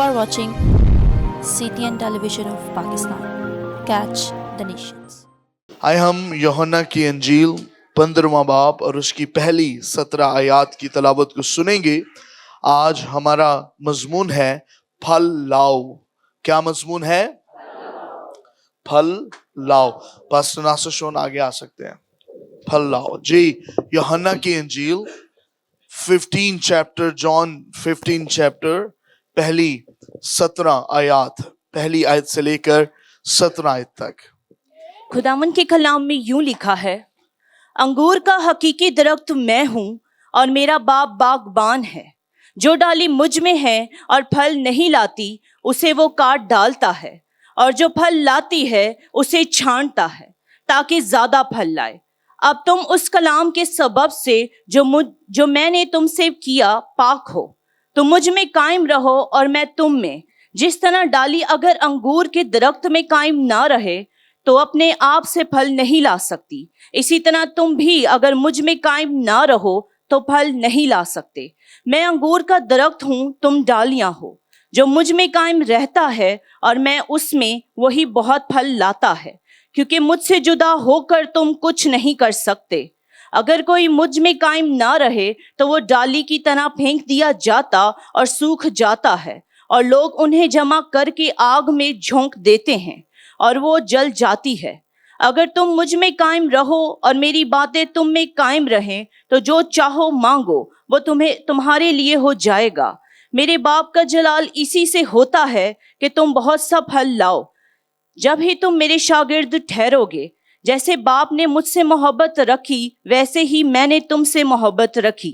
are watching CTN Television of Pakistan. Catch the nations. आए हम यूहन्ना की अंजील 15वां बाब और उसकी पहली 17 आयत की तलावत को सुनेंगे। आज हमारा मजमून है फल लाओ। क्या मजमून है? फल लाओ। पास्टर नासर शोन आगे आ सकते हैं। फल लाओ जी। यूहन्ना की अंजील 15 चैप्टर, जॉन 15 चैप्टर, पहली 17 आयत, पहली आयत से लेकर 17 आयत तक। खुदावन के कलाम में यूं लिखा है, अंगूर का हकीकी दरख्त मैं हूँ और मेरा बाप बागबान है। जो डाली मुझ में है और फल नहीं लाती उसे वो काट डालता है, और जो फल लाती है उसे छांटता है ताकि ज्यादा फल लाए। अब तुम उस कलाम के सबब से जो मैंने तुमसे किया पाक हो। तुम मुझ में कायम रहो और मैं तुम में। जिस तरह डाली अगर अंगूर के दरख्त में कायम ना रहे तो अपने आप से फल नहीं ला सकती, इसी तरह तुम भी अगर मुझ में कायम ना रहो तो फल नहीं ला सकते। मैं अंगूर का दरख्त हूँ, तुम डालियां हो। जो मुझ में कायम रहता है और मैं उसमें, वही बहुत फल लाता है, क्योंकि मुझसे जुदा होकर तुम कुछ नहीं कर सकते। अगर कोई मुझ में कायम ना रहे तो वो डाली की तरह फेंक दिया जाता और सूख जाता है, और लोग उन्हें जमा करके आग में झोंक देते हैं और वो जल जाती है। अगर तुम मुझ में कायम रहो और मेरी बातें तुम में कायम रहें तो जो चाहो मांगो वो तुम्हारे लिए हो जाएगा। मेरे बाप का जलाल इसी से होता है कि तुम बहुत सा फल लाओ, जब ही तुम मेरे शागिर्द ठहरोगे। जैसे बाप ने मुझसे मोहब्बत रखी वैसे ही मैंने तुमसे मोहब्बत रखी।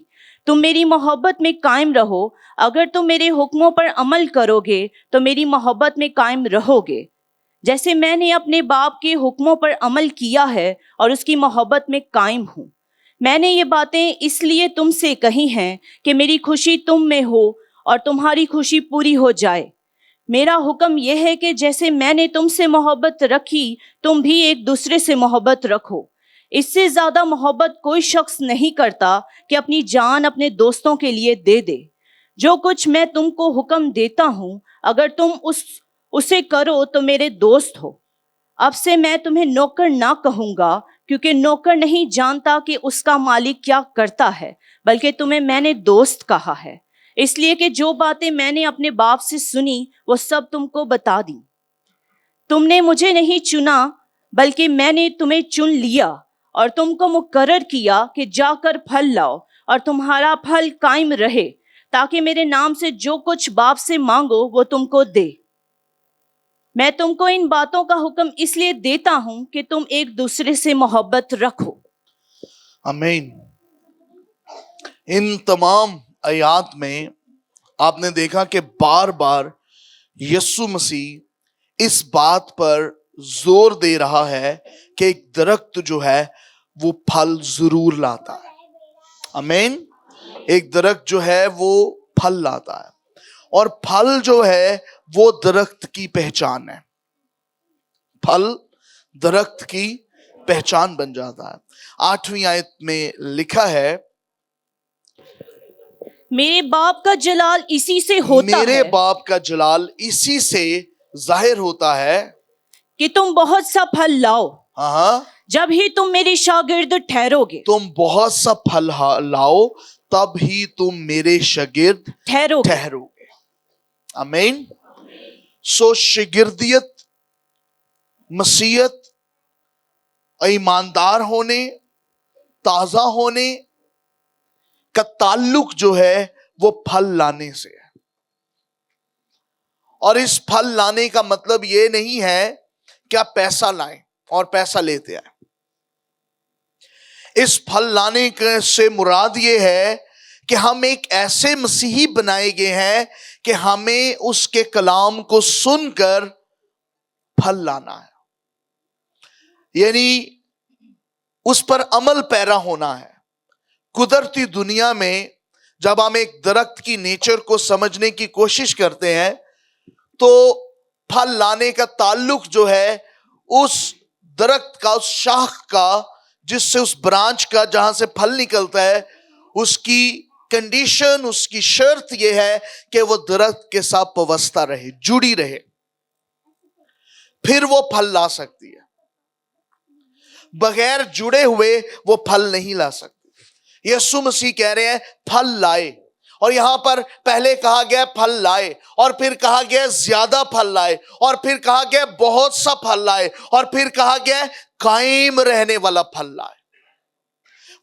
तुम मेरी मोहब्बत में कायम रहो। अगर तुम मेरे हुक्मों पर अमल करोगे तो मेरी मोहब्बत में कायम रहोगे, जैसे मैंने अपने बाप के हुक्मों पर अमल किया है और उसकी मोहब्बत में कायम हूँ। मैंने ये बातें इसलिए तुमसे कही हैं कि मेरी खुशी तुम में हो और तुम्हारी खुशी पूरी हो जाए। मेरा हुक्म यह है कि जैसे मैंने तुमसे मोहब्बत रखी तुम भी एक दूसरे से मोहब्बत रखो। इससे ज्यादा मोहब्बत कोई शख्स नहीं करता कि अपनी जान अपने दोस्तों के लिए दे दे। जो कुछ मैं तुमको हुक्म देता हूँ, अगर तुम उसे करो तो मेरे दोस्त हो। अब से मैं तुम्हें नौकर ना कहूंगा, क्योंकि नौकर नहीं जानता कि उसका मालिक क्या करता है, बल्कि तुम्हें मैंने दोस्त कहा है, इसलिए कि जो बातें मैंने अपने बाप से सुनी वो सब तुमको बता दी। तुमने मुझे नहीं चुना बल्कि मैंने तुम्हें चुन लिया और तुमको मुकर्रर किया कि जाकर फल लाओ और तुम्हारा फल कायम रहे, ताकि मेरे नाम से जो कुछ बाप से मांगो वो तुमको दे। मैं तुमको इन बातों का हुक्म इसलिए देता हूं कि तुम एक दूसरे से मोहब्बत रखो। आमीन। इन तमाम आयात में आपने देखा कि बार बार यीशु मसीह इस बात पर जोर दे रहा है कि एक दरख्त जो है वो फल जरूर लाता है। आमीन। एक दरख्त जो है वो फल लाता है, और फल जो है वो दरख्त की पहचान है। फल दरख्त की पहचान बन जाता है। 8वीं आयत में लिखा है, मेरे बाप का जलाल इसी से होता है, मेरे बाप का जलाल इसी से जाहिर होता है कि तुम बहुत सा फल लाओ। हाँ, जब ही तुम मेरे शागिर्द ठहरोगे। तुम बहुत सा फल लाओ, तब ही तुम मेरे शागिर्द ठहरोगे। आमीन। सो शागिर्दियत, मसीहत, ईमानदार होने, ताजा होने का ताल्लुक जो है वो फल लाने से है। और इस फल लाने का मतलब ये नहीं है कि आप पैसा लाएं और पैसा लेते आए। इस फल लाने से मुराद ये है कि हम एक ऐसे मसीही बनाए गए हैं कि हमें उसके कलाम को सुनकर फल लाना है, यानी उस पर अमल पैरा होना है। कुदरती दुनिया में जब हम एक दरख्त की नेचर को समझने की कोशिश करते हैं तो फल लाने का ताल्लुक जो है उस दरख्त का, उस शाख का, जिससे, उस ब्रांच का जहां से फल निकलता है, उसकी कंडीशन, उसकी शर्त यह है कि वो दरख्त के साथ पवस्ता रहे, जुड़ी रहे, फिर वो फल ला सकती है। बगैर जुड़े हुए वो फल नहीं ला सकती। यीशु मसीह कह रहे हैं फल लाए, और यहां पर पहले कहा गया फल लाए, और फिर कहा गया ज्यादा फल लाए, और फिर कहा गया बहुत सा फल लाए, और फिर कहा गया कायम रहने वाला फल लाए।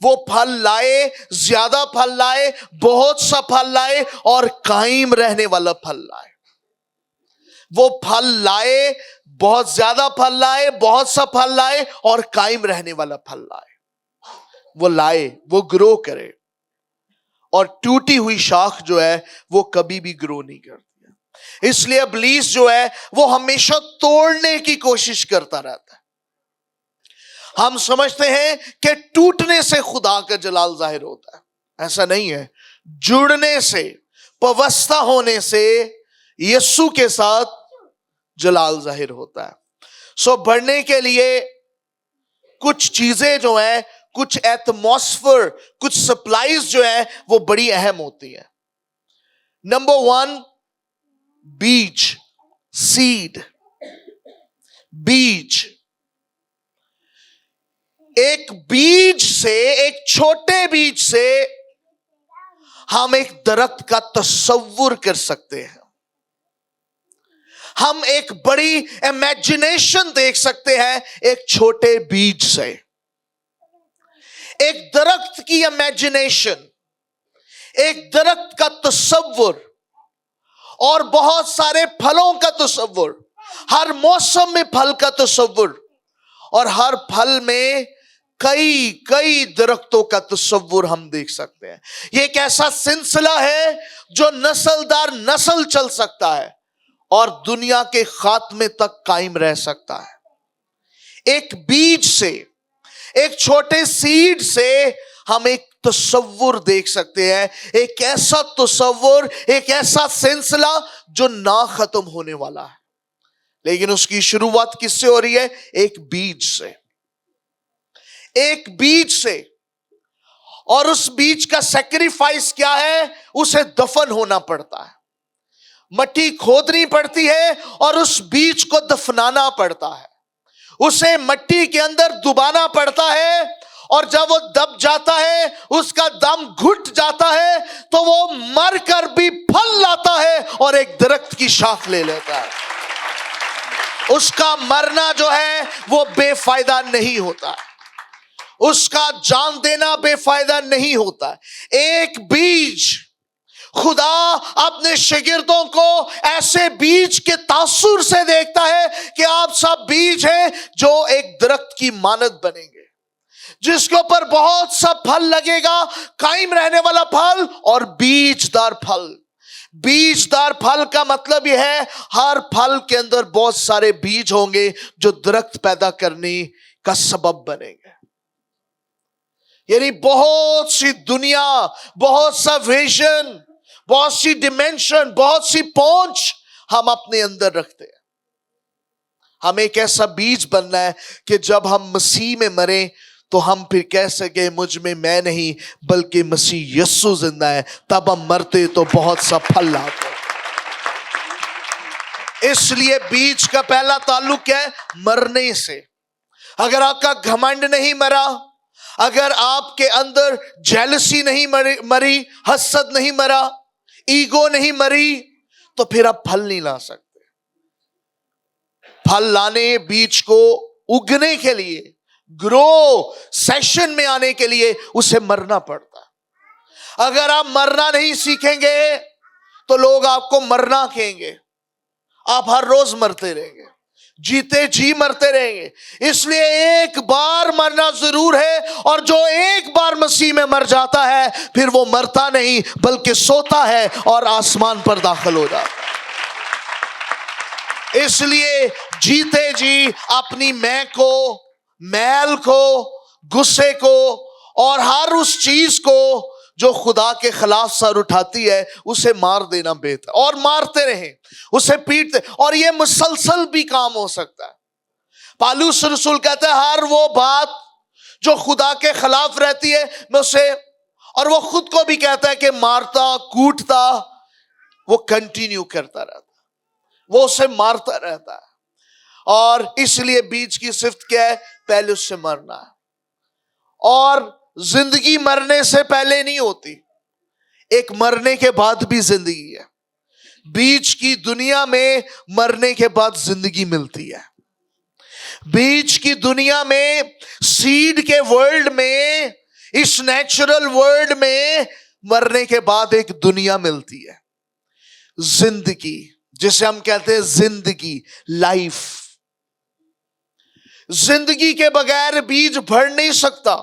वो फल लाए, ज्यादा फल लाए, बहुत सा फल लाए, और कायम रहने वाला फल लाए। वो फल लाए, बहुत ज्यादा फल लाए, बहुत सा फल लाए, और कायम रहने वाला फल लाए। वो लाए, वो ग्रो करे। और टूटी हुई शाख जो है वो कभी भी ग्रो नहीं करती है। इसलिए इब्लीस जो है वो हमेशा तोड़ने की कोशिश करता रहता है। हम समझते हैं कि टूटने से खुदा का जलाल जाहिर होता है, ऐसा नहीं है। जुड़ने से, पवस्ता होने से यीशु के साथ जलाल जाहिर होता है। सो बढ़ने के लिए कुछ चीजें जो है, कुछ एटमॉस्फेयर, कुछ सप्लाईज जो है वो बड़ी अहम होती है। नंबर 1, बीज, सीड, बीज। एक बीज से, एक छोटे बीज से हम एक दरख्त का तसव्वुर कर सकते हैं। हम एक बड़ी इमेजिनेशन देख सकते हैं एक छोटे बीज से। एक दरख्त की इमेजिनेशन, एक दरख्त का तसव्वुर, और बहुत सारे फलों का तसव्वुर, हर मौसम में फल का तसव्वुर, और हर फल में कई कई दरख्तों का तसव्वुर हम देख सकते हैं। ये एक ऐसा सिलसिला है जो नस्लदार नस्ल चल सकता है और दुनिया के खात्मे तक कायम रह सकता है। एक बीज से, एक छोटे सीड से हम एक तसव्वुर देख सकते हैं, एक ऐसा तसव्वुर, एक ऐसा सिलसिला जो ना खत्म होने वाला है। लेकिन उसकी शुरुआत किससे हो रही है? एक बीज से, एक बीज से। और उस बीज का सैक्रिफाइस क्या है? उसे दफन होना पड़ता है, मट्टी खोदनी पड़ती है और उस बीज को दफनाना पड़ता है, उसे मट्टी के अंदर डुबाना पड़ता है, और जब वो दब जाता है, उसका दम घुट जाता है, तो वो मर कर भी फल लाता है और एक दरख्त की शाख ले लेता है। उसका मरना जो है वो बेफायदा नहीं होता, उसका जान देना बेफायदा नहीं होता। एक बीज, खुदा अपने शागिर्दों को ऐसे बीज के तासुर से देखता है कि आप सब बीज हैं जो एक दरख्त की मानद बनेंगे, जिसके ऊपर बहुत सा फल लगेगा, कायम रहने वाला फल और बीजदार फल। बीजदार फल का मतलब यह है हर फल के अंदर बहुत सारे बीज होंगे जो दरख्त पैदा करने का सबब बनेंगे। यानी बहुत सी दुनिया, बहुत सा विजन, बहुत सी डिमेंशन, बहुत सी पहुंच हम अपने अंदर रखते हैं। हमें एक ऐसा बीज बनना है कि जब हम मसीह में मरें तो हम फिर कह सके मुझ में मैं नहीं बल्कि मसीह यीशु जिंदा है। तब हम मरते तो बहुत सा फल लाते। इसलिए बीज का पहला ताल्लुक क्या है? मरने से। अगर आपका घमंड नहीं मरा, अगर आपके अंदर जेलसी नहीं मरी, हसद नहीं मरा, ईगो नहीं मरी, तो फिर आप फल नहीं ला सकते। फल लाने, बीज को उगने के लिए, ग्रो सेशन में आने के लिए उसे मरना पड़ता है। अगर आप मरना नहीं सीखेंगे तो लोग आपको मरना कहेंगे, आप हर रोज मरते रहेंगे, जीते जी मरते रहेंगे। इसलिए एक बार मरना जरूर है, और जो एक बार मसीह में मर जाता है फिर वो मरता नहीं बल्कि सोता है और आसमान पर दाखिल हो जाता है। इसलिए जीते जी अपनी मैं को, मैल को, गुस्से को और हर उस चीज को जो खुदा के खिलाफ सर उठाती है उसे मार देना बेहतर, और मारते रहें, उसे पीटते। और ये मुसलसल भी काम हो सकता है। पौलुस रसूल कहता है हर वो बात जो खुदा के खिलाफ रहती है मैं उसे और वो खुद को भी कहता है कि मारता कूटता वो कंटिन्यू करता रहता, वो उसे मारता रहता है। और इसलिए बीच की सिफ्त क्या है? पहले उससे मरना है। और जिंदगी मरने से पहले नहीं होती, एक मरने के बाद भी जिंदगी है। बीच की दुनिया में मरने के बाद जिंदगी मिलती है। बीच की दुनिया में, सीड के वर्ल्ड में, इस नेचुरल वर्ल्ड में मरने के बाद एक दुनिया मिलती है, जिंदगी, जिसे हम कहते हैं जिंदगी, लाइफ। जिंदगी के बगैर बीज बढ़ नहीं सकता,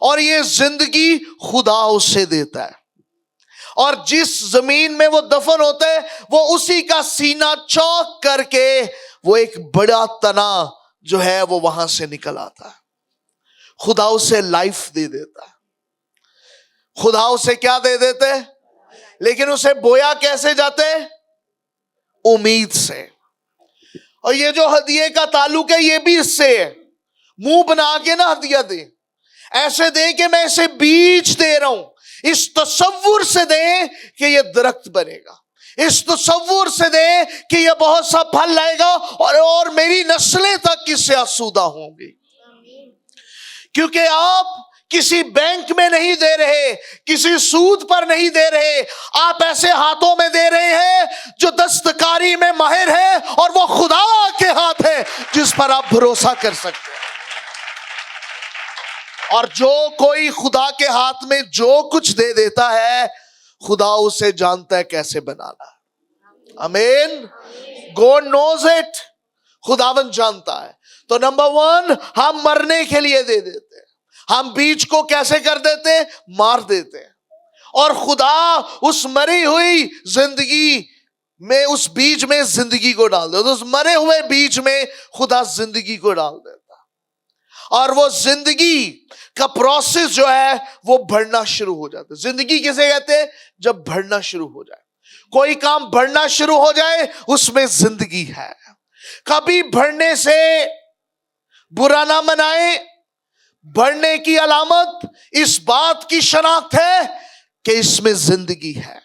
और ये जिंदगी खुदा उसे देता है। और जिस जमीन में वो दफन होता है, वो उसी का सीना चौक करके वो एक बड़ा तना जो है वो वहां से निकल आता है। खुदा उसे लाइफ दे देता है। खुदा उसे क्या दे देते हैं? लेकिन उसे बोया कैसे जाते हैं? उम्मीद से। और ये जो हदिये का ताल्लुक है ये भी इससे है। मुंह बना के ना हदिया दे, ऐसे दे कि मैं इसे बीज दे रहा हूं, इस तसव्वुर से दे कि ये दरख्त बनेगा, इस तसव्वुर से दे कि ये बहुत सा फल लाएगा और मेरी नस्लें तक इससे आसूदा होंगी। क्योंकि आप किसी बैंक में नहीं दे रहे, किसी सूद पर नहीं दे रहे, आप ऐसे हाथों में दे रहे हैं जो दस्तकारी में माहिर है, और वो खुदा के हाथ है जिस पर आप भरोसा कर सकते हैं। और जो कोई खुदा के हाथ में जो कुछ दे देता है, खुदा उसे जानता है कैसे बनाना। आमीन। गॉड नोज इट, खुदावन जानता है। तो नंबर 1, हम मरने के लिए दे देते हैं। हम बीज को कैसे कर देते हैं? मार देते हैं। और खुदा उस मरी हुई जिंदगी में, उस बीज में जिंदगी को डाल देता। उस मरे हुए बीज में खुदा जिंदगी को डाल देता, और वो जिंदगी का प्रोसेस जो है वो बढ़ना शुरू हो जाता है। जिंदगी किसे कहते हैं? जब बढ़ना शुरू हो जाए, कोई काम बढ़ना शुरू हो जाए, उसमें जिंदगी है। कभी बढ़ने से बुरा ना मनाए। बढ़ने की अलामत इस बात की शनाख्त है कि इसमें जिंदगी है।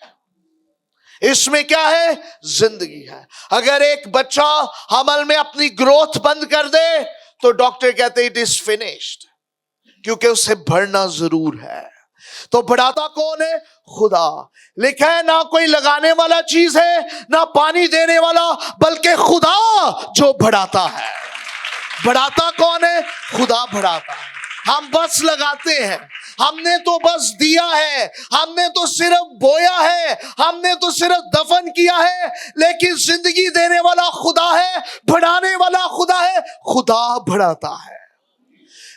इसमें क्या है? जिंदगी है। अगर एक बच्चा हमल में अपनी ग्रोथ बंद कर दे तो डॉक्टर कहते इट इज फिनिश्ड, क्योंकि उसे बढ़ना जरूर है। तो बढ़ाता कौन है? खुदा। लिखा है ना कोई लगाने वाला चीज है ना पानी देने वाला, बल्कि खुदा जो बढ़ाता है। बढ़ाता कौन है? खुदा बढ़ाता है। हम बस लगाते हैं, हमने तो बस दिया है, हमने तो सिर्फ बोया है, हमने तो सिर्फ दफन किया है, लेकिन जिंदगी देने वाला खुदा है, बढ़ाने वाला खुदा है। खुदा बढ़ाता है।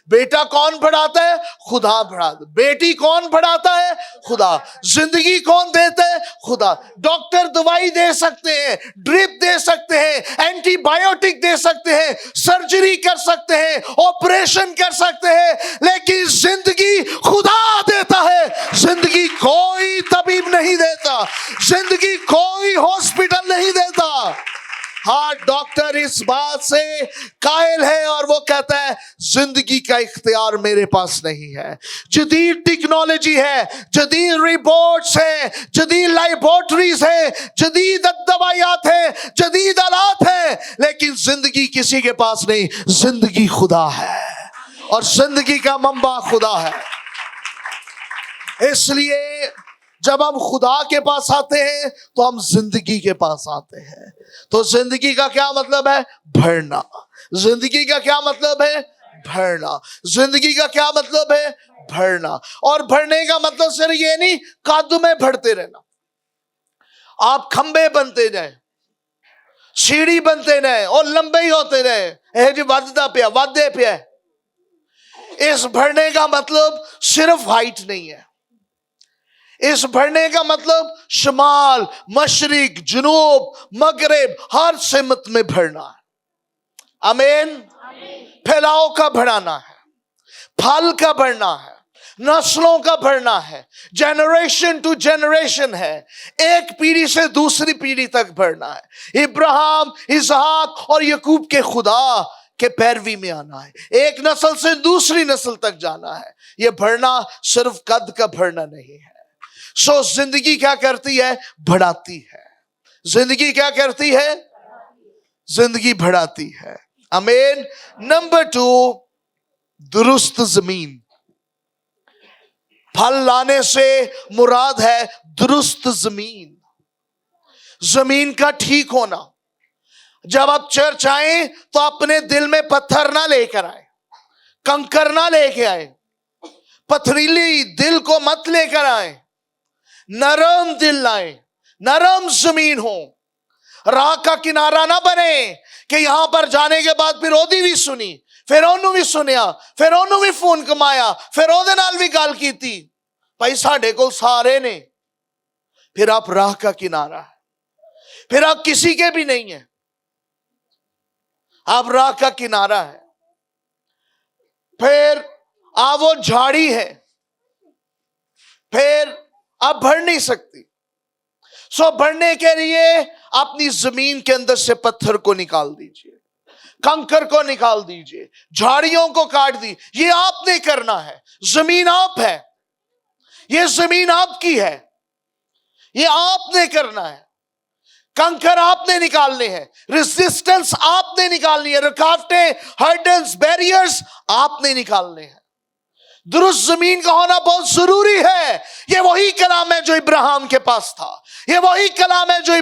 बेटा कौन बढ़ाता है? खुदा बढ़ाता है। बेटी कौन बढ़ाता है? खुदा। जिंदगी कौन देता है? खुदा। डॉक्टर दवाई दे सकते हैं, ड्रिप दे सकते हैं, एंटीबायोटिक दे सकते हैं, सर्जरी कर सकते हैं, ऑपरेशन कर सकते हैं, लेकिन जिंदगी खुदा देता है। जिंदगी कोई तबीब नहीं देता, जिंदगी कोई हॉस्पिटल नहीं देता। हाँ, डॉक्टर इस बात से कायल है और वो कहता है जिंदगी का इख्तियार मेरे पास नहीं है। जदीद टेक्नोलॉजी है, जदीद रिपोर्ट्स है, जदीद लैबोरेटरीज है, जदीद दवाइयात है, जदीद आलात है, लेकिन जिंदगी किसी के पास नहीं। जिंदगी खुदा है और जिंदगी का मंबा खुदा है। इसलिए जब हम खुदा के पास आते हैं तो हम जिंदगी के पास आते हैं। तो जिंदगी का क्या मतलब है? बढ़ना। जिंदगी का क्या मतलब है? बढ़ना। जिंदगी का क्या मतलब है? बढ़ना। और बढ़ने का मतलब सिर्फ ये नहीं कद में बढ़ते रहना। आप खंबे बनते जाए, सीढ़ी बनते रहे और लंबे ही होते रहे, जी वाददा पिया वादे पिया। इस बढ़ने का मतलब सिर्फ हाइट नहीं है। इस बढ़ने का मतलब शुमाल, मशरिक, जुनूब, मगरिब हर सिमत में बढ़ना है। आमीन। फैलाव का बढ़ाना है, फल का बढ़ना है, नस्लों का बढ़ना है, जनरेशन टू जनरेशन है, एक पीढ़ी से दूसरी पीढ़ी तक बढ़ना है। इब्राहिम, इसहाक और यकूब के खुदा के पैरवी में आना है, एक नस्ल से दूसरी नस्ल तक जाना है। ये बढ़ना सिर्फ कद का बढ़ना नहीं है। सो जिंदगी क्या करती है? बढ़ाती है। जिंदगी क्या करती है? जिंदगी बढ़ाती है। आमीन। नंबर 2, दुरुस्त जमीन। फल लाने से मुराद है दुरुस्त जमीन, जमीन का ठीक होना। जब आप चर्च आए तो अपने दिल में पत्थर ना लेकर आए, कंकर ना लेके आए, पथरीली दिल को मत लेकर आए, नरम दिल लाए, नरम जमीन हो। राह का किनारा ना बने कि यहां पर जाने के बाद फिर ओदी भी सुनी, फिर ओनू भी सुनिया, फिर ओनू भी फोन कमाया, फिर ओदे नाल भी गल कीती, भाई साडे कोल सारे ने। फिर आप राह का किनारा है, फिर आप किसी के भी नहीं है, आप राह का किनारा है। फिर आप वो झाड़ी है, फिर आप बढ़ नहीं सकती। सो बढ़ने के लिए अपनी जमीन के अंदर से पत्थर को निकाल दीजिए, कंकर को निकाल दीजिए, झाड़ियों को काट दी। ये आपने करना है। जमीन आप है, ये जमीन आपकी है, ये आपने करना है। कंकर आपने निकालने हैं, रेजिस्टेंस आपने निकालनी है, रुकावटें, हर्डल्स, बैरियर्स आपने निकालने हैं। दुरुस्त जमीन का होना बहुत जरूरी है। ये वही कलाम है जो इब्राहिम के पास था, ये वही कलाम है जो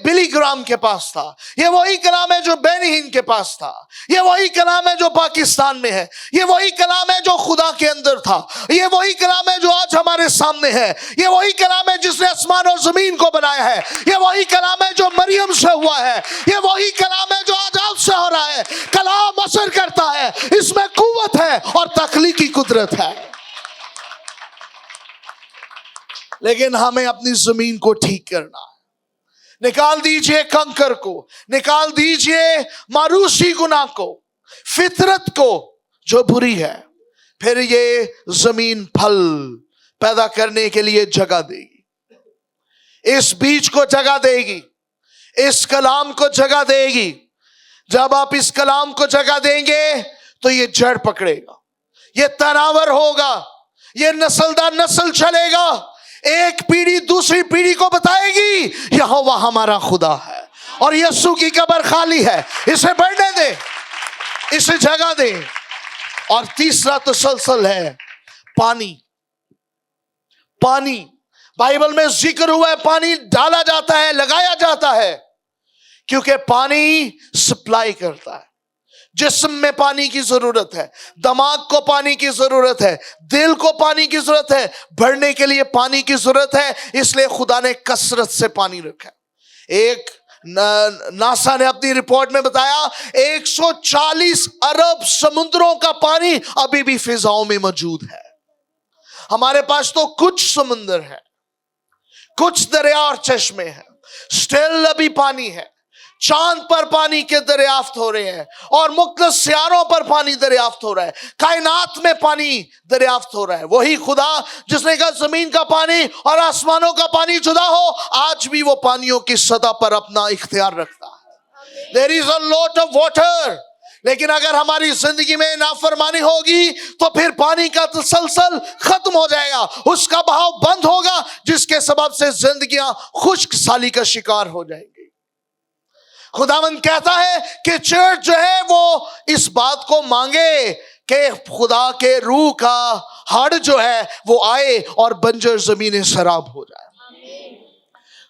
बिली ग्राम के पास था, ये वही कलाम है जो बेनिहिन के पास था, ये वही कलाम है जो पाकिस्तान में है, ये वही कलाम है जो खुदा के अंदर था, ये वही कलाम है जो आज हमारे सामने है, ये वही कलाम है जिसने आसमान और जमीन को बनाया है, ये वही कलाम है जो मरियम से हुआ है, ये वही कलाम है जो आज आपसे हो रहा है। कलाम असर करता है, इसमें कुव्वत है और तख्लीकी कुदरत है। लेकिन हमें अपनी जमीन को ठीक करना है। निकाल दीजिए कंकर को, निकाल दीजिए मारूसी गुनाह को, फितरत को जो बुरी है। फिर ये जमीन फल पैदा करने के लिए जगह देगी, इस बीज को जगह देगी, इस कलाम को जगह देगी। जब आप इस कलाम को जगह देंगे तो ये जड़ पकड़ेगा, ये तनावर होगा, ये नस्ल दर नस्ल चलेगा। एक पीढ़ी दूसरी पीढ़ी को बताएगी यहोवा हमारा खुदा है और यीशु की कब्र खाली है, इसे बढ़ने दे, इसे जगह दे। और तीसरा तसलसल है पानी। पानी बाइबल में जिक्र हुआ है, पानी डाला जाता है, लगाया जाता है, क्योंकि पानी सप्लाई करता है। जिस्म में पानी की जरूरत है, दिमाग को पानी की जरूरत है, दिल को पानी की जरूरत है, बढ़ने के लिए पानी की जरूरत है। इसलिए खुदा ने कसरत से पानी रखा। एक नासा ने अपनी रिपोर्ट में बताया 140 अरब समुद्रों का पानी अभी भी फिजाओं में मौजूद है। हमारे पास तो कुछ समुद्र है, कुछ दरिया और चश्मे हैं, स्टिल अभी पानी है। चांद पर पानी के दरियाफ्त हो रहे हैं और मुख्तलिफ सियारों पर पानी दरियाफ्त हो रहा है, कायनात में पानी दरियाफ्त हो रहा है। वही खुदा जिसने कहा जमीन का पानी और आसमानों का पानी जुदा हो, आज भी वो पानियों की सतह पर अपना इख्तियार रखता है। There is a lot of water। लेकिन अगर हमारी जिंदगी में नाफरमानी होगी तो फिर पानी का तसलसल खत्म हो जाएगा, उसका बहाव बंद होगा, जिसके सबब से जिंदगियां खुश्क साली का शिकार हो जाएंगी। खुदावंद कहता है कि चर्च जो है वो इस बात को मांगे कि खुदा के रूह का हड़ जो है वो आए और बंजर जमीनें शराब हो जाए।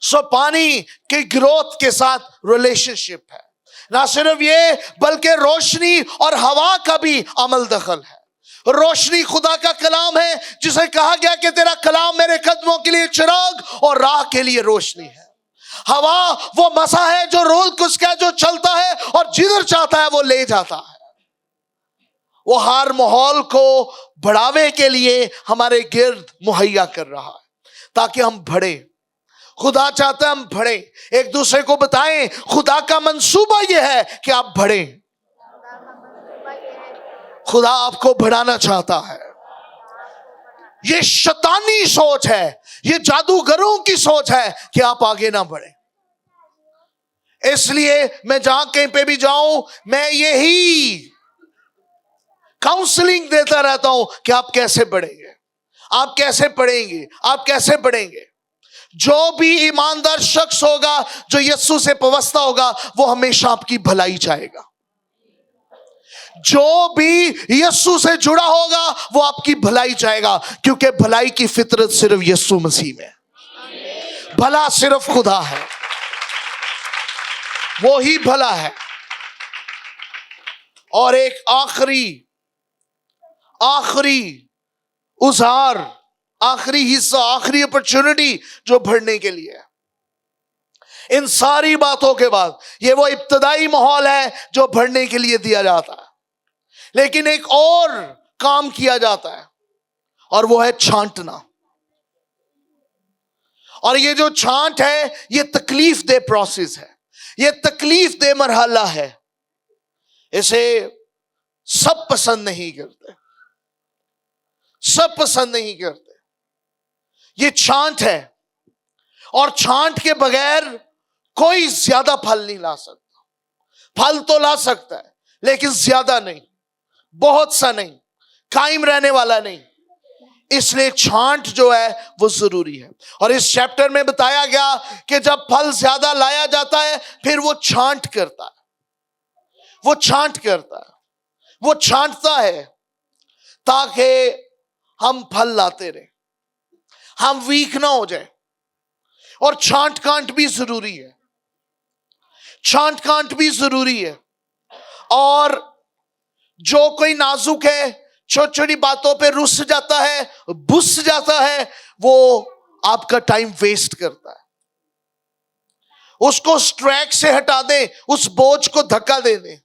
सो पानी के ग्रोथ के साथ रिलेशनशिप है। ना सिर्फ ये बल्कि रोशनी और हवा का भी अमल दखल है। रोशनी खुदा का कलाम है, जिसे कहा गया कि तेरा कलाम मेरे कदमों के लिए चिराग और राह के लिए रोशनी है। हवा वो मसा है जो रोल कुसका, जो चलता है और जिधर चाहता है वो ले जाता है। वो हर माहौल को बढ़ावे के लिए हमारे गिर्द मुहैया कर रहा है ताकि हम बढ़े। खुदा चाहता है हम बढ़े, एक दूसरे को बताएं। खुदा का मंसूबा यह है कि आप बढ़े। खुदा आपको बढ़ाना चाहता है। ये शैतानी सोच है, ये जादूगरों की सोच है कि आप आगे ना बढ़े। इसलिए मैं जहां कहीं पे भी जाऊं, मैं यही काउंसलिंग देता रहता हूं कि आप कैसे बढ़ेंगे, आप कैसे पढ़ेंगे, आप कैसे पढ़ेंगे। जो भी ईमानदार शख्स होगा, जो यीशु से पवस्ता होगा, वो हमेशा आपकी भलाई चाहेगा। जो भी यीशु से जुड़ा होगा वो आपकी भलाई चाहेगा, क्योंकि भलाई की फितरत सिर्फ यीशु मसीह में है। भला सिर्फ खुदा है, वो ही भला है। और एक आखिरी उजार, आखिरी हिस्सा, आखिरी अपॉर्चुनिटी जो बढ़ने के लिए है। इन सारी बातों के बाद ये वो इब्तदाई माहौल है जो बढ़ने के लिए दिया जाता है, लेकिन एक और काम किया जाता है और वो है छांटना। और ये जो छांट है ये तकलीफ दे प्रोसेस है, ये तकलीफ दे मरहला है। इसे सब पसंद नहीं करते, सब पसंद नहीं करते। ये छांट है और छांट के बगैर कोई ज्यादा फल नहीं ला सकता। फल तो ला सकता है लेकिन ज्यादा नहीं, बहुत सा नहीं, कायम रहने वाला नहीं। इसलिए छांट जो है वो जरूरी है। और इस चैप्टर में बताया गया कि जब फल ज्यादा लाया जाता है फिर वो छांट करता है, वो छांट करता है, वो छांटता है ताकि हम फल लाते रहे, हम वीक ना हो जाए। और छांट कांट भी जरूरी है, छांट कांट भी जरूरी है। और जो कोई नाजुक है, छोटी छोटी बातों पे रुस जाता है, बुस जाता है, वो आपका टाइम वेस्ट करता है। उसको उस ट्रैक से हटा दे, उस बोझ को धक्का दे दे,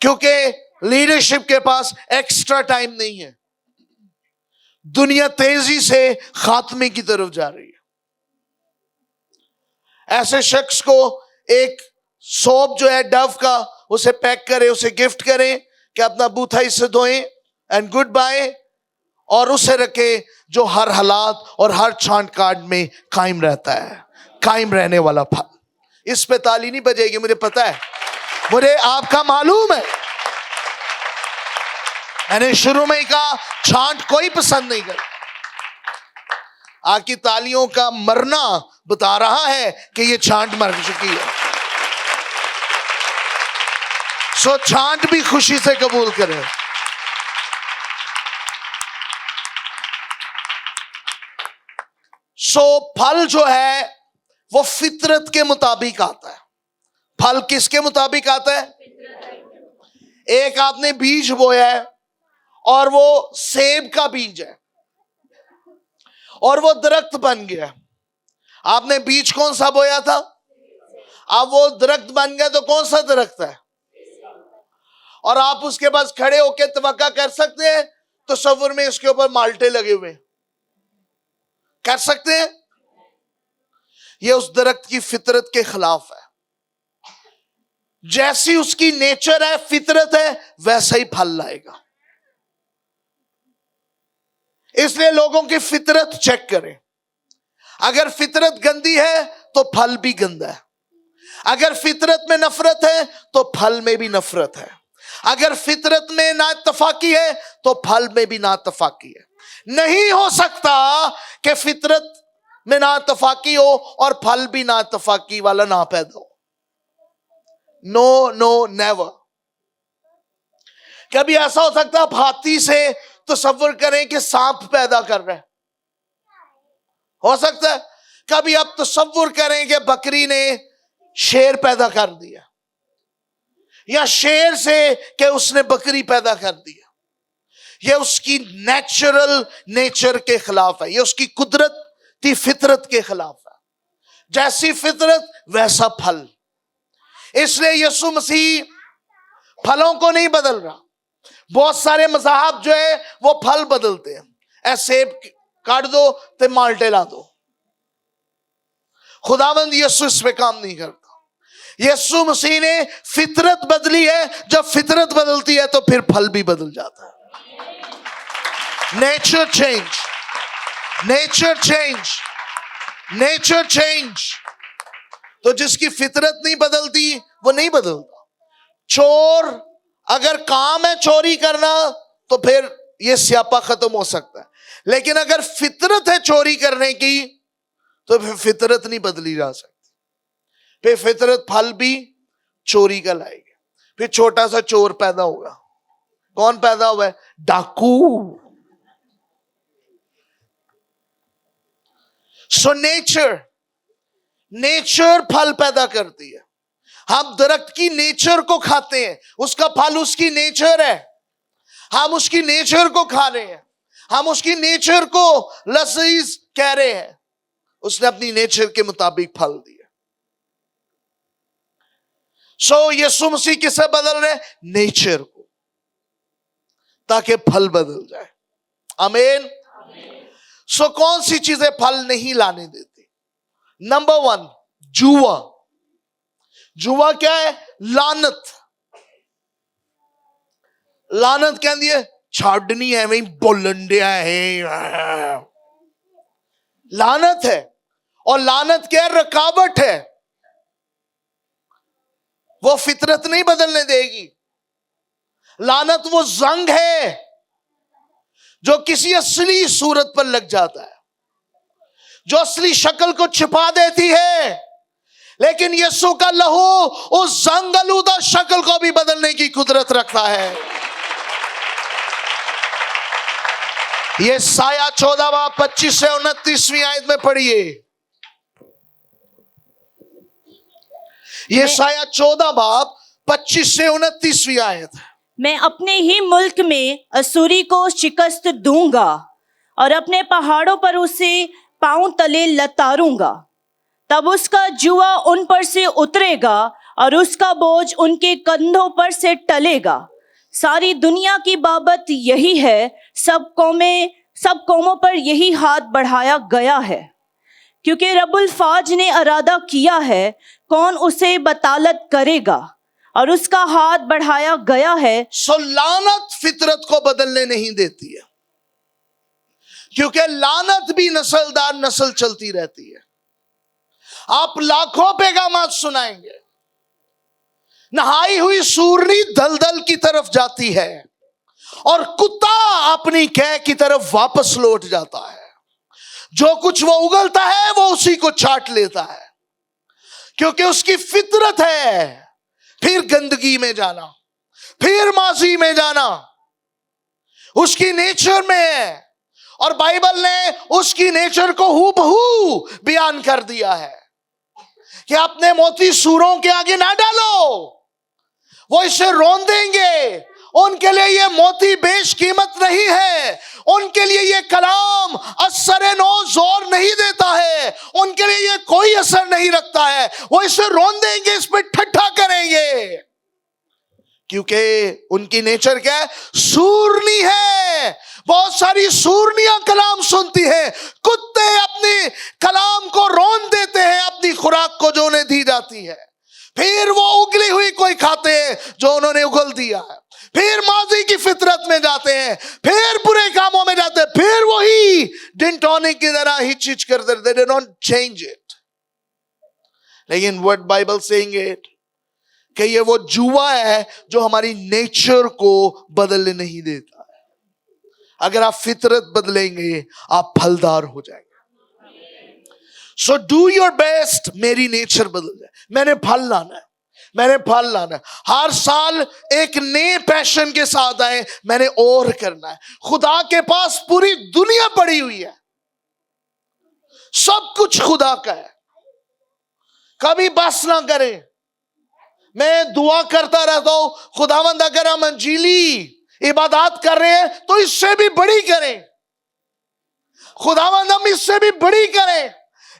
क्योंकि लीडरशिप के पास एक्स्ट्रा टाइम नहीं है। दुनिया तेजी से खात्मे की तरफ जा रही है। ऐसे शख्स को एक सोप जो है डव का, उसे पैक करे, उसे गिफ्ट करें कि अपना बूथा इससे धोएं एंड गुड बाय, और उसे रखे जो हर हालात और हर छांट काट में कायम रहता है, कायम रहने वाला फल। इस पे ताली नहीं बजेगी, मुझे पता है, मुझे आपका मालूम है। मैंने शुरू में ही कहा छांट कोई पसंद नहीं करता। आपकी तालियों का मरना बता रहा है कि ये छांट मर चुकी है। सो छांट भी खुशी से कबूल करें। सो फल जो है वो फितरत के मुताबिक आता है। फल किसके मुताबिक आता है? एक आपने बीज बोया है और वो सेब का बीज है और वो दरख्त बन गया। आपने बीज कौन सा बोया था? अब वो दरख्त बन गया तो कौन सा दरख्त है? और आप उसके पास खड़े होकर तवक्का कर सकते हैं तसव्वुर में इसके ऊपर माल्टे लगे हुए, कर सकते हैं? ये उस दरख्त की फितरत के खिलाफ है। जैसी उसकी नेचर है, फितरत है, वैसा ही फल लाएगा। इसलिए लोगों की फितरत चेक करें। अगर फितरत गंदी है तो फल भी गंदा है। अगर फितरत में नफरत है तो फल में भी नफरत है। अगर फितरत में नाइत्तफाकी है तो फल में भी नाइत्तफाकी है। नहीं हो सकता कि फितरत में नाइत्तफाकी हो और फल भी नाइत्तफाकी वाला ना पैदा हो। No no never. कभी ऐसा हो सकता है आप हाथी से तसव्वुर करें कि सांप पैदा कर रहे हैं, हो सकता है। कभी आप तसव्वुर करें कि बकरी ने शेर पैदा कर दिया, या शेर से कि उसने बकरी पैदा कर दिया। यह उसकी नेचुरल नेचर के खिलाफ है, यह उसकी कुदरती फितरत के खिलाफ है। जैसी फितरत वैसा फल। इसलिए यीशु मसीह फलों को नहीं बदल रहा। बहुत सारे मज़ाहब जो है वो फल बदलते हैं। ऐसे सेब काट दो तो माल्टे ला दो। खुदावंद यीशु इस पे काम नहीं करता। यीशु मसीह ने फितरत बदली है। जब फितरत बदलती है तो फिर फल भी बदल जाता है। Nature change, nature change. Nature change. तो जिसकी फितरत नहीं बदलती वो नहीं बदलता। चोर अगर काम है चोरी करना तो फिर ये स्यापा खत्म हो सकता है, लेकिन अगर फितरत है चोरी करने की तो फिर फितरत नहीं बदली जा सकती। फिर फितरत फल भी चोरी का लाएगी। फिर छोटा सा चोर पैदा होगा। कौन पैदा हुआ है? डाकू। सो नेचर फल पैदा करती है। हम दरख्त की नेचर को खाते हैं, उसका फल उसकी नेचर है। हम उसकी नेचर को खा रहे हैं, हम उसकी नेचर को लजीज कह रहे हैं। उसने अपनी नेचर के मुताबिक फल दिए। सो यीशु मसीह किसे बदल रहे? नेचर को, ताकि फल बदल जाए। आमीन। सो कौन सी चीजें फल नहीं लाने देती? नंबर 1, जुआ। जुआ क्या है? लानत। लानत कहती है छाड़नी है, वही बोलंडिया है, लानत है। और लानत क्या है? रुकावट है। वो फितरत नहीं बदलने देगी। लानत वो जंग है जो किसी असली सूरत पर लग जाता है, जो असली शक्ल को छिपा देती है। लेकिन यीशु का लहू उस जंग आलूदा शक्ल को भी बदलने की कुदरत रखता है। ये साया 14 25 से 29वीं आयत में पढ़िए। ये साया 14 25 से 29वीं आयत। मैं अपने ही मुल्क में असूरी को शिकस्त दूंगा और अपने पहाड़ों पर उसे पांव तले लतारूंगा। तब उसका जुआ उन पर से उतरेगा और उसका बोझ उनके कंधों पर से टलेगा। सारी दुनिया की बाबत यही है, सब कौमों पर यही हाथ बढ़ाया गया है। क्योंकि रब्बुल फाज ने इरादा किया है, कौन उसे बतालत करेगा, और उसका हाथ बढ़ाया गया है। सो लानत फितरत को बदलने नहीं देती है, क्योंकि लानत भी नस्लदार नस्ल चलती रहती है। आप लाखों पैगाम सुनाएंगे, नहाई हुई सूरनी दलदल की तरफ जाती है और कुत्ता अपनी कैद की तरफ वापस लौट जाता है। जो कुछ वो उगलता है वो उसी को चाट लेता है, क्योंकि उसकी फितरत है फिर गंदगी में जाना, फिर माजी में जाना, उसकी नेचर में है। और बाइबल ने उसकी नेचर को हूबहू बयान कर दिया है कि अपने मोती सूरों के आगे ना डालो, वो इसे रोन देंगे। उनके लिए ये मोती बेश कीमत नहीं है, उनके लिए ये कलाम असर नो जोर नहीं देता है, उनके लिए ये कोई असर नहीं रखता है। वो इसे रोन देंगे, इस पे ठट्ठा करेंगे, क्योंकि उनकी नेचर क्या है? सूरनी है। बहुत सारी सूरनियां कलाम सुनती हैं, कुत्ते अपने कलाम को रोन देते हैं, अपनी खुराक को जो उन्हें दी जाती है। फिर वो उगली हुई कोई खाते हैं जो उन्होंने उगल दिया है, फिर माजी की फितरत में जाते हैं, फिर बुरे कामों में जाते हैं, फिर वही डिन टॉनिक की तरह ही चीज करते, they do not change it। लेकिन व्हाट बाइबल सेइंग इट कि ये वो जुआ है जो हमारी नेचर को बदलने नहीं देता है। अगर आप फितरत बदलेंगे आप फलदार हो जाएंगे। सो डू योर बेस्ट, मेरी नेचर बदल जाए। मैंने फल लाना है, मैंने फल लाना है। हर साल एक नए पैशन के साथ आए, मैंने और करना है। खुदा के पास पूरी दुनिया पड़ी हुई है, सब कुछ खुदा का है। कभी बस ना करें। मैं दुआ करता रहता हूं, खुदावंद अगर हम अंजीली इबादत कर रहे हैं तो इससे भी बड़ी करें, खुदावंद हम इससे भी बड़ी करें,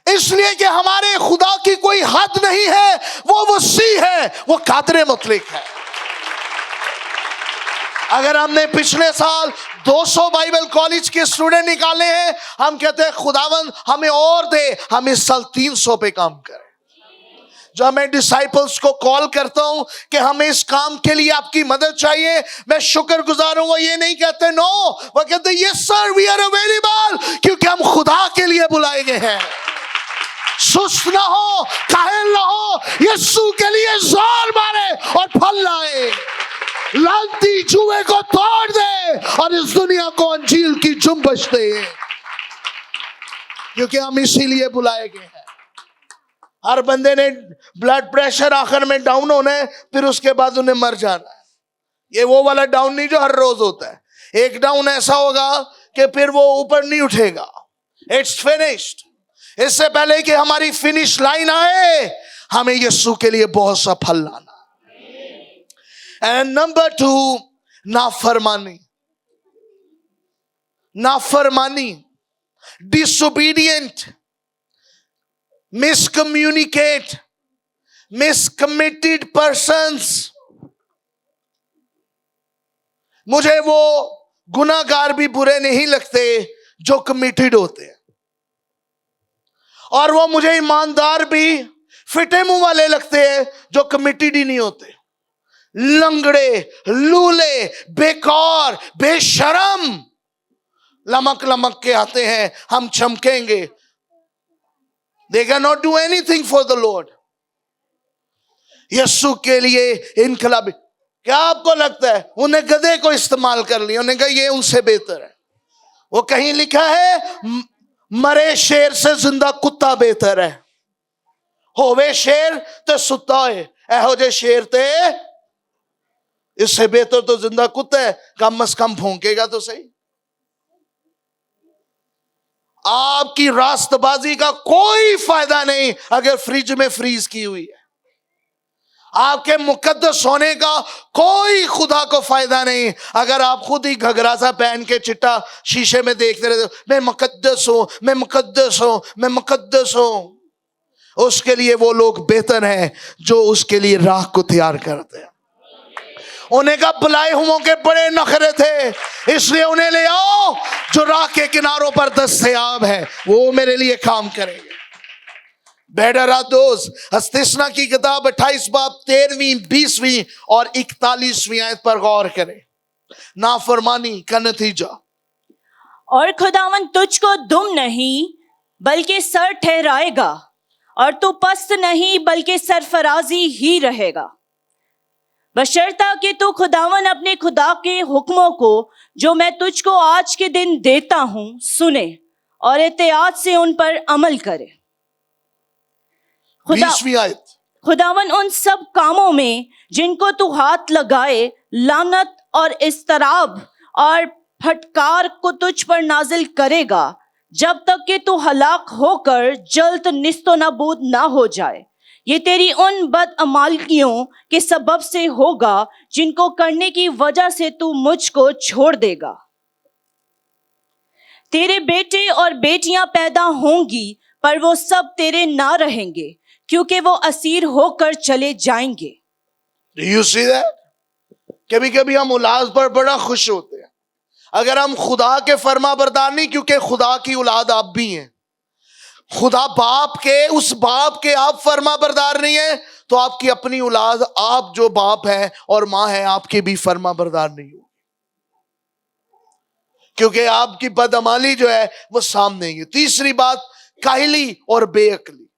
इसलिए कि हमारे खुदा की कोई हद नहीं है, वो वसी है, वो कादरे मुतलक है। अगर हमने पिछले साल 200 बाइबल कॉलेज के स्टूडेंट निकाले हैं, हम कहते हैं खुदावंद हमें और दे, हम इस साल 300 पे काम करें। जब मैं डिसाइपल्स को कॉल करता हूं कि हमें इस काम के लिए आपकी मदद चाहिए, मैं शुक्रगुजार हूं। वो ये नहीं कहते नो, वो कहते yes sir we are available, क्योंकि हम खुदा के लिए बुलाए गए हैं। सुस्त ना हो, कायल ना हो, यीशु के लिए जोर मारे और फल लाए, लानती जुए को तोड़ दे और इस दुनिया को अंजील की जुम्बश दे, क्योंकि हम इसीलिए बुलाए गए हैं। हर बंदे ने ब्लड प्रेशर आखिर में डाउन होना है, फिर उसके बाद उन्हें मर जाना है। ये वो वाला डाउन नहीं जो हर रोज होता है, एक डाउन ऐसा होगा कि फिर वो ऊपर नहीं उठेगा। It's finished. इससे पहले कि हमारी फिनिश लाइन आए, हमें यीशु के लिए बहुत सा फल लाना। And number 2, नाफरमानी। नाफरमानी, disobedient, miscommunicate, miscommitted persons। मुझे वो गुनाहगार भी बुरे नहीं लगते जो कमिटेड होते हैं, और वो मुझे ईमानदार भी फिटे मुंह वाले लगते हैं जो कमिटेड ही नहीं होते। लंगड़े, लूले, बेकार, बेशरम लमक लमक के आते हैं, हम चमकेंगे। They cannot do anything for the Lord। यीशु के लिए इनकलाबी। क्या आपको लगता है उन्हें गधे को इस्तेमाल कर लिया, उन्हें कहा ये उनसे बेहतर है? वो कहीं लिखा है मरे शेर से जिंदा कुत्ता बेहतर है। होवे शेर तो सुता है, एहो जे शेर ते इससे बेहतर तो जिंदा कुत्ता है, कम से कम भौंकेगा तो सही। आपकी रास्तबाजी का कोई फायदा नहीं अगर फ्रिज में फ्रीज की हुई है। आपके मुकद्दस होने का कोई खुदा को फायदा नहीं अगर आप खुद ही घघरा सा पहन के चिट्टा शीशे में देखते रहते हो, मैं मुकद्दस हूं, मैं मुकद्दस हूं, मैं मुकद्दस हूं। उसके लिए वो लोग बेहतर हैं जो उसके लिए राह को तैयार करते हैं। उन्हें का बुलाए हुओं के बड़े नखरे थे, इसलिए उन्हें ले आओ जो राह के किनारों पर दस्तयाब है, वो मेरे लिए काम करेंगे। Better are those. इस्तिस्ना की किताब 28 बाब 13वीं, 20वीं और 41वीं आयत पर गौर करें। नाफरमानी का नतीजा। और खुदावन तुझको दुम नहीं बल्कि सर ठहराएगा, और तू पस्त नहीं बल्कि सरफराजी ही रहेगा, बशर्ता कि तू खुदावन अपने खुदा के हुक्मों को जो मैं तुझको आज के दिन देता हूं सुने और एहतियात से उन पर अमल करे। 20वीं आयत। खुदावन उन सब कामों में जिनको तू हाथ लगाए लानत और इस्तराब और फटकार को तुझ पर नाजिल करेगा, जब तक कि तू हलाक होकर जल्द निस्तो नाबूद ना हो जाए। ये तेरी उन बदअमालियों के सबब से होगा जिनको करने की वजह से तू मुझको छोड़ देगा। तेरे बेटे और बेटियां पैदा होंगी पर वो सब तेरे ना रहेंगे, क्योंकि वो असीर होकर चले जाएंगे। Do you see that? कभी कभी हम औलाद पर बड़ा खुश होते हैं। अगर हम खुदा के फर्मा बरदार नहीं, क्योंकि खुदा की औलाद आप भी हैं, खुदा बाप के, उस बाप के आप फर्मा बरदार नहीं है, तो आपकी अपनी औलाद, आप जो बाप है और मां है, आपके भी फर्मा बरदार नहीं हो, क्योंकि आपकी बदअमाली जो है वो सामने है। तीसरी बात, काहिली और बेअक्ली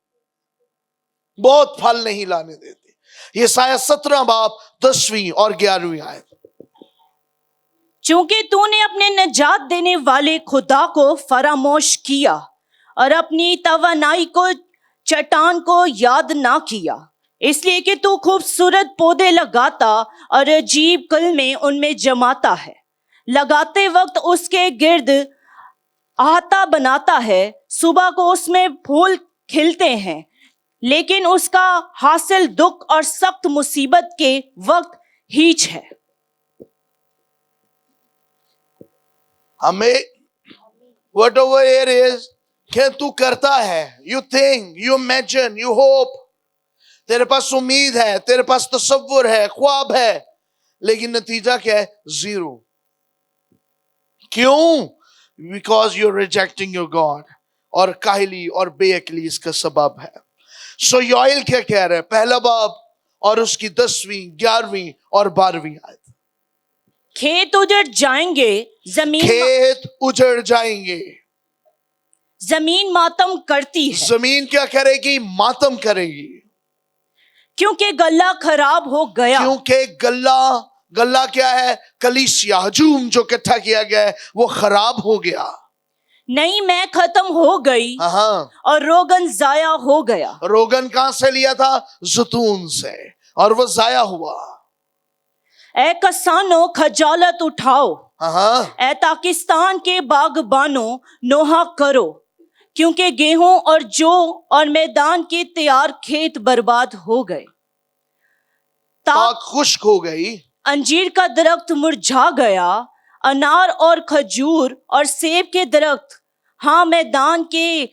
बहुत फल नहीं लाने देती। यशायाह 17 बाब 10वीं और 11वीं आयत। चूंकि तूने अपने नजात देने वाले खुदा को फरामोश किया और अपनी तवानाई को, चट्टान को याद ना किया, इसलिए कि तू खूबसूरत पौधे लगाता और अजीब कलमें उनमें जमाता है, लगाते वक्त उसके गिर्द आहता बनाता है, सुबह को उसमें फूल खिलते हैं, लेकिन उसका हासिल दुख और सख्त मुसीबत के वक्त हीच है। हमें whatever it is कि तू करता है, you think, you imagine, you hope, तेरे पास उम्मीद है, तेरे पास तसव्वुर है, ख्वाब है, लेकिन नतीजा क्या है? जीरो। क्यों? Because you're rejecting your God। और काहिली और बेअक्ली इसका सबब है। सो योएल क्या कह रहे हैं? पहला बाब और उसकी 10वीं, 11वीं और 12वीं आयत। खेत उजड़ जाएंगे, जमीन खेत उजड़ जाएंगे, जमीन मातम करती है जमीन क्या करेगी? मातम करेगी, क्योंकि गल्ला खराब हो गया। क्योंकि गल्ला क्या है? कलीसिया, हजूम जो इकट्ठा किया गया है वो खराब हो गया। नई मैं खत्म हो गई हाँ, और रोगन जाया हो गया। रोगन कहां से लिया था? जैतून से, और वो जाया हुआ। ए किसानों खजालत उठाओ, हाँ, ए पाकिस्तान के बागबानों नोहा करो, क्योंकि गेहूं और जौ और मैदान के तैयार खेत बर्बाद हो गए। ताक खुश्क हो गई, अंजीर का दरख्त मुरझा गया, अनार और खजूर और सेब के दरख्त, हाँ मैदान के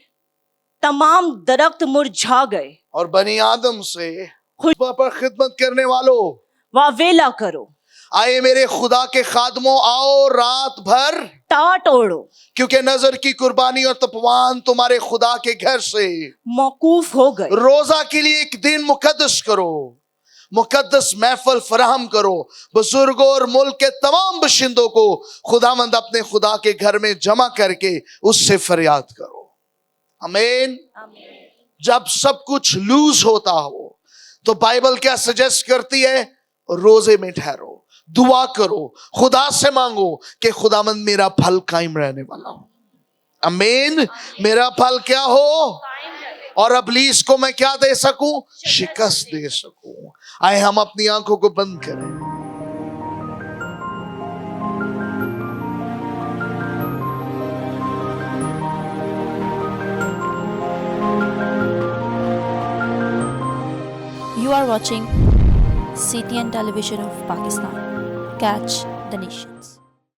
तमाम दरख्त मुरझा गए। और बनी आदम से खुदा पर खिदमत करने वालों, वावेला करो, आए मेरे खुदा के खादमों, आओ रात भर टाट ओढ़ो, क्योंकि नजर की कुर्बानी और तपवान तुम्हारे खुदा के घर से मौकूफ हो गए। रोजा के लिए एक दिन मुकद्दस करो, मुकद्दस महफल फराहम करो। बुजुर्गों और मुल्क के तमाम बशिंदों को खुदावंद अपने खुदा के घर में जमा करके उससे फरियाद करो। आमीन। जब सब कुछ लूज होता हो तो बाइबल क्या सजेस्ट करती है? रोजे में ठहरो, दुआ करो, खुदा से मांगो कि खुदावंद मेरा फल कायम रहने वाला हो। आमीन। मेरा फल क्या हो? और इब्लीस को मैं क्या दे सकूं? शिकस्त दे सकूं। आए हम अपनी आंखों को बंद करें। You are watching CTN Television of Pakistan. Catch the nations.